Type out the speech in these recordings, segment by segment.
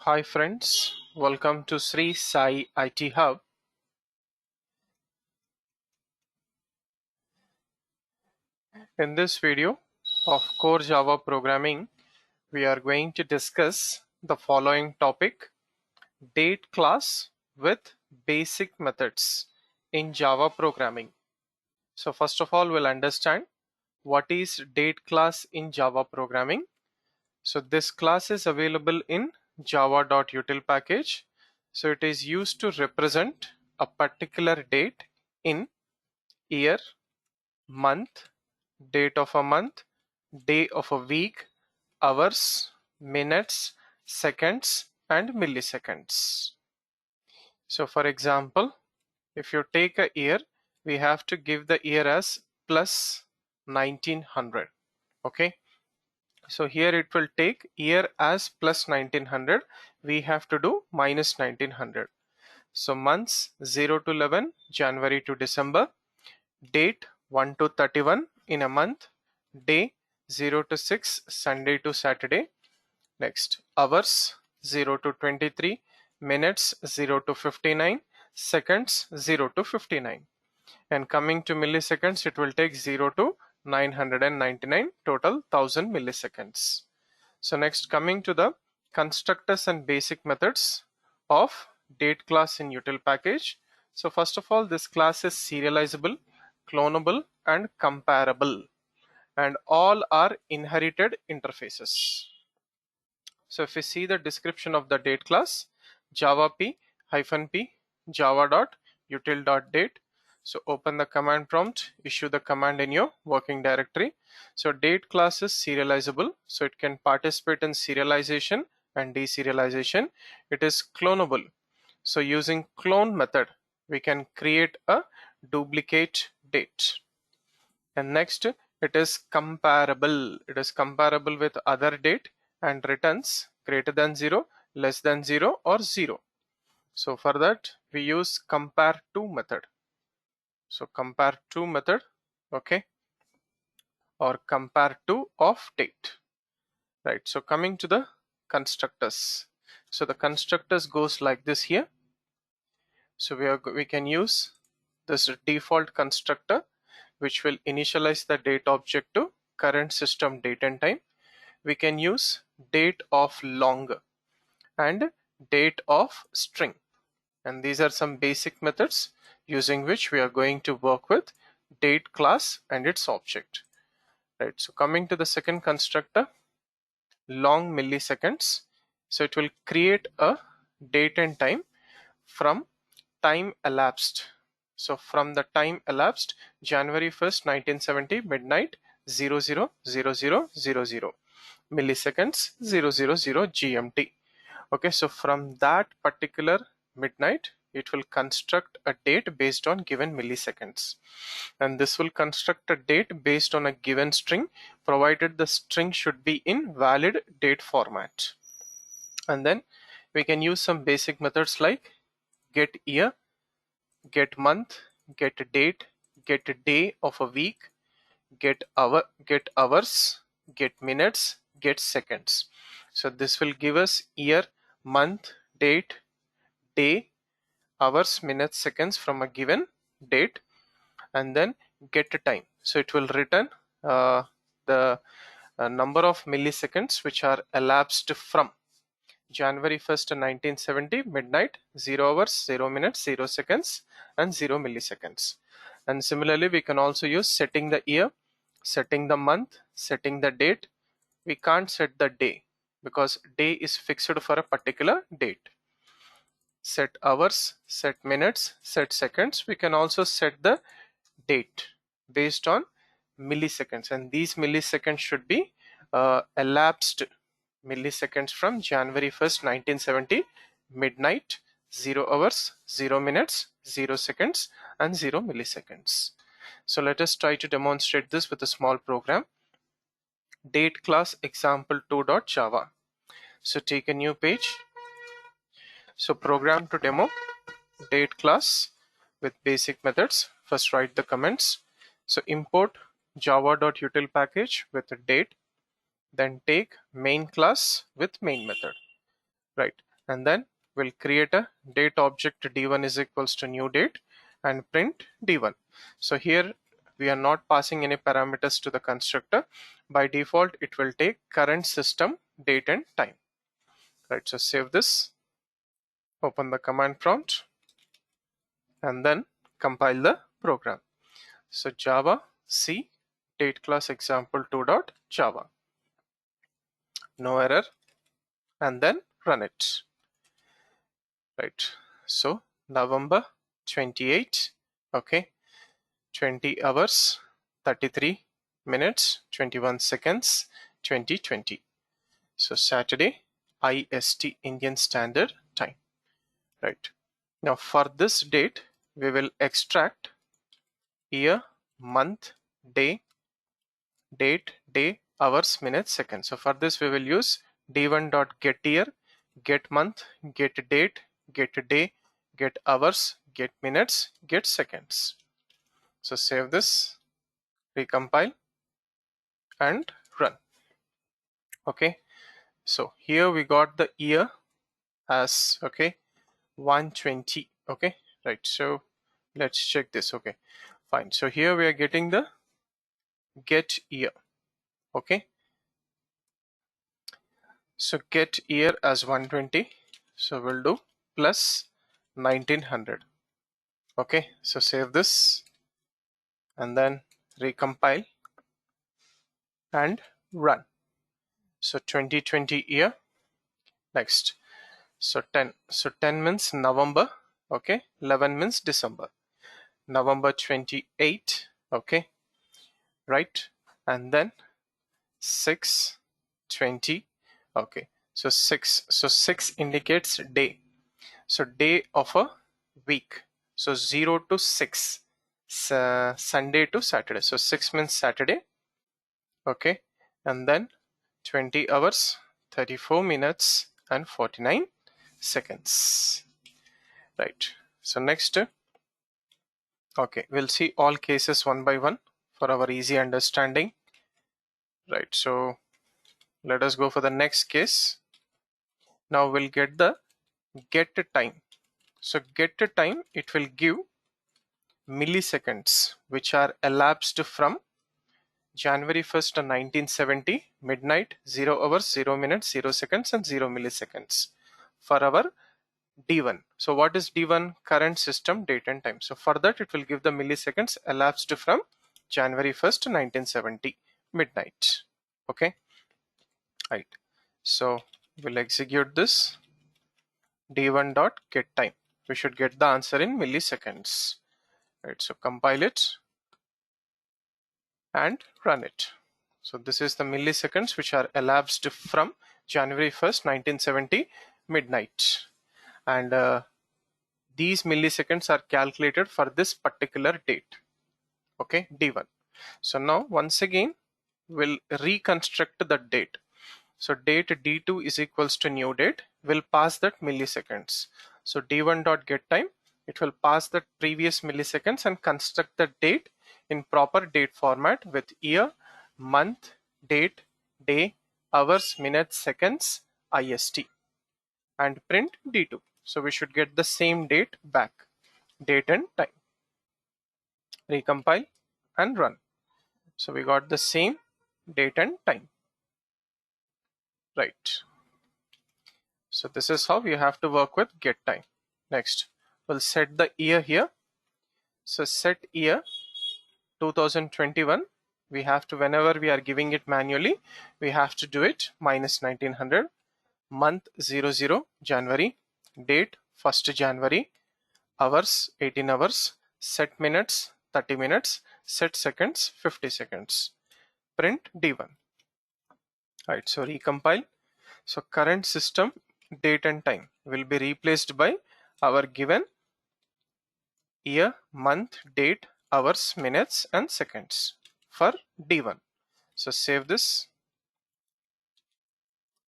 Hi friends, welcome to Sri Sai IT Hub. In this video of Core Java Programming, we are going to discuss the following topic: date class with basic methods in Java programming. So first of all, we'll understand what is date class in Java programming. So this class is available in java.util package. So it is used to represent a particular date in year, month, date of a month, day of a week, hours, minutes, seconds, and milliseconds. So for example, if you take a year, we have to give the year as plus 1900. Okay. So here it will take year as plus 1900. We have to do minus 1900. So months 0 to 11, January to December. Date 1 to 31 in a month. Day 0 to 6, Sunday to Saturday. Next, hours 0 to 23, minutes 0 to 59, seconds 0 to 59. And coming to milliseconds, it will take 0 to 999, total 1000 milliseconds. So next, coming to the constructors and basic methods of date class in util package. So first of all, this class is serializable, clonable, and comparable, and all are inherited interfaces. So if we see the description of the date class, java p-p java.util.date. So open the command prompt, issue the command in your working directory. So date class is serializable, so it can participate in serialization and deserialization. It is clonable, so using clone method we can create a duplicate date. And next, it is comparable. It is comparable with other date and returns greater than 0, less than 0, or 0. So for that we use compare to method. So compare to method, okay, or compare to of date, right? So coming to the constructors. So the constructors goes like this here. So we can use this default constructor which will initialize the date object to current system date and time. We can use date of long and date of string, and these are some basic methods using which we are going to work with date class and its object, right? So coming to the second constructor, long milliseconds. So it will create a date and time from time elapsed. So from the time elapsed January 1st 1970 midnight 000000 milliseconds 000 GMT. Okay, so from that particular midnight it will construct a date based on given milliseconds, and this will construct a date based on a given string provided the string should be in valid date format. And then we can use some basic methods like get year, get month, get date, get day of a week, get hours, get minutes, get seconds. So this will give us year, month, date, day, hours, minutes, seconds from a given date. And then get time. So it will return the number of milliseconds which are elapsed from January 1st 1970 midnight 0 hours 0 minutes 0 seconds and 0 milliseconds. And similarly we can also use setting the year, setting the month, setting the date. We can't set the day because day is fixed for a particular date. Set hours, set minutes, set seconds. We can also set the date based on milliseconds, and these milliseconds should be elapsed milliseconds from January 1st 1970 midnight 0 hours 0 minutes 0 seconds and 0 milliseconds. So let us try to demonstrate this with a small program. Date class example2.java. So take a new page. So program to demo date class with basic methods. First write the comments. So import java.util package with a date, then take main class with main method, right? and then we'll create a date object d1 is equals to new date and print d1. So here we are not passing any parameters to the constructor. By default it will take current system date and time. Right, so save this, open the command prompt, and then compile the program. So Java C date class example2.java, no error, and then run it. Right, so November 28, okay, 20 hours 33 minutes 21 seconds 2020. So Saturday IST, Indian Standard Time. Right, now for this date we will extract year, month, day, date, day, hours, minutes, seconds. So for this we will use d1.getYear, get month, get date, get day, get hours, get minutes, get seconds. So save this, recompile, and run. Okay, so here we got the year as, okay, 120. Okay, right, so let's check this. Okay, fine. So here we are getting the get year. Okay, so get year as 120, so we'll do plus 1900. Okay, so save this and then recompile and run. So 2020 year. Next, so 10, so 10 means November. Okay, 11 means December. November 28. Okay, right, and then 6/20. Okay, so 6 indicates day, so day of a week. So 0 to 6, Sunday to Saturday. So 6 means Saturday. Okay, and then 20 hours 34 minutes and 49 seconds. Right, so next, okay, we'll see all cases one by one for our easy understanding. Right, so let us go for the next case. Now we'll get the get time. So get time, it will give milliseconds which are elapsed from January 1st, 1970, midnight, 0 hours, 0 minutes, 0 seconds, and 0 milliseconds for our D1. So what is D1? Current system date and time. So for that it will give the milliseconds elapsed from January 1st, 1970, midnight. Okay, right. So we'll execute this d1.getTime. We should get the answer in milliseconds. Right, so compile it and run it. So this is the milliseconds which are elapsed from January 1st, 1970, midnight. And these milliseconds are calculated for this particular date. Okay, D1. So now once again we'll reconstruct the date. So date D2 is equals to new date. We'll pass that milliseconds. So D1.getTime, it will pass the previous milliseconds and construct the date in proper date format with year, month, date, day, hours, minutes, seconds, IST, and print D2. So we should get the same date back, date and time. Recompile and run. So we got the same date and time. Right. So this is how you have to work with get time. Next, we'll set the year here. So set year 2021. We have to, whenever we are giving it manually, we have to do it minus 1900. Month 00 January, date 1st January, hours 18 hours, set minutes 30 minutes, set seconds 50 seconds. Print D1. Right, so recompile. So current system date and time will be replaced by our given year, month, date, hours, minutes, and seconds for D1. So save this,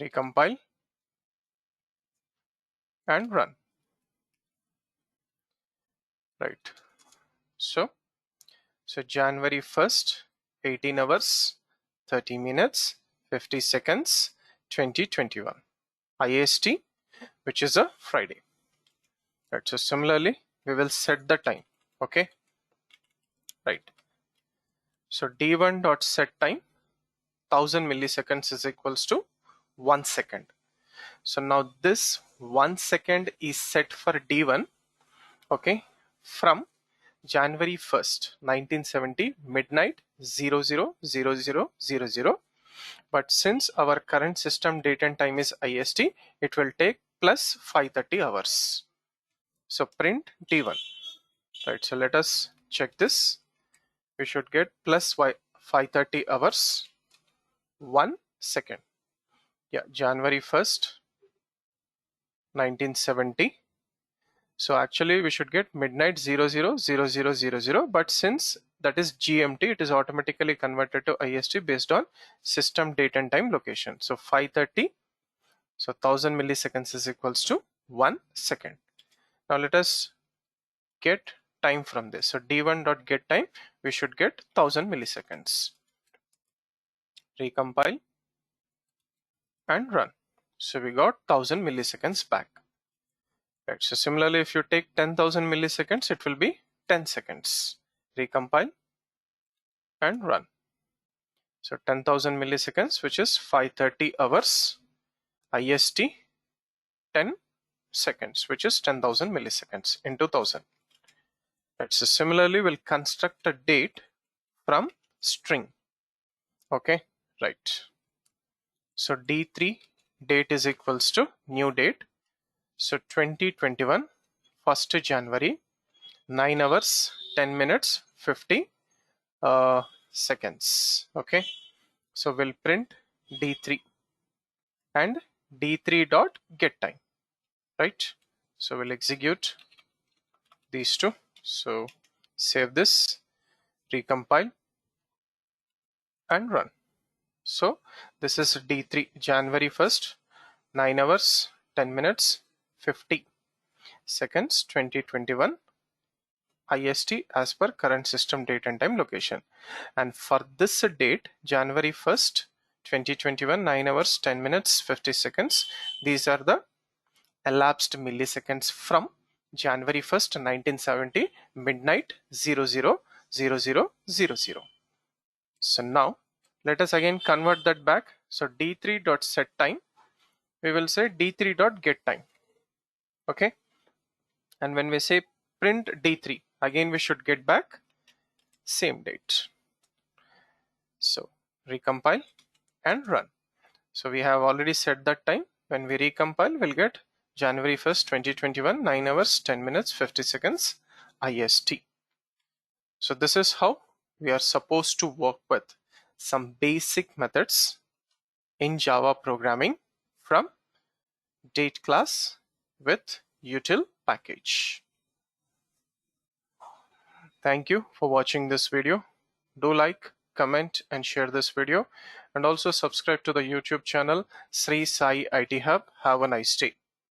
recompile, and run. Right. So January 1st, 18 hours, 30 minutes, 50 seconds, 2021. IST which is a Friday. Right, so similarly we will set the time. Okay, right, so d1 dot set time 1000 milliseconds is equals to 1 second. So now this 1 second is set for d1, okay, from January 1st 1970 midnight 00:00:00. But since our current system date and time is IST, it will take plus 530 hours. So print d1. Right, so let us check this. We should get plus 530 hours 1 second. Yeah, January 1st 1970. So actually we should get midnight 00:00:00, but since that is GMT, it is automatically converted to IST based on system date and time location. So 530, so 1000 milliseconds is equals to 1 second. Now let us get time from this. So d1 dot get time, we should get 1000 milliseconds. Recompile and run. So we got 1000 milliseconds back. Right, so similarly if you take 10,000 milliseconds, it will be 10 seconds. Recompile and run. So 10,000 milliseconds, which is 530 hours, IST 10 seconds, which is 10,000 milliseconds into 1000. Right, so similarly we'll construct a date from string. Okay, right, so d3 date is equals to new date. So 2021 1st January 9 hours 10 minutes 50 seconds. Okay, so we'll print d3 and d3 dot get time. Right, so we'll execute these two. So save this, recompile and run. So this is d3 January 1st 9 hours 10 minutes 50 seconds 2021 IST as per current system date and time location. And for this date, January 1st 2021 9 hours 10 minutes 50 seconds, these are the elapsed milliseconds from January 1st 1970 midnight 00:00:00. So now let us again convert that back. So d3 dot set time, we will say d3 dot get time. Okay, and when we say print d3, again we should get back same date. So recompile and run. So we have already set that time. When we recompile, we'll get January 1st 2021 9 hours 10 minutes 50 seconds IST. So this is how we are supposed to work with some basic methods in Java programming from date class with util package. Thank you for watching this video. Do like, comment and share this video, and also subscribe to the YouTube channel Sri Sai IT Hub. Have a nice day.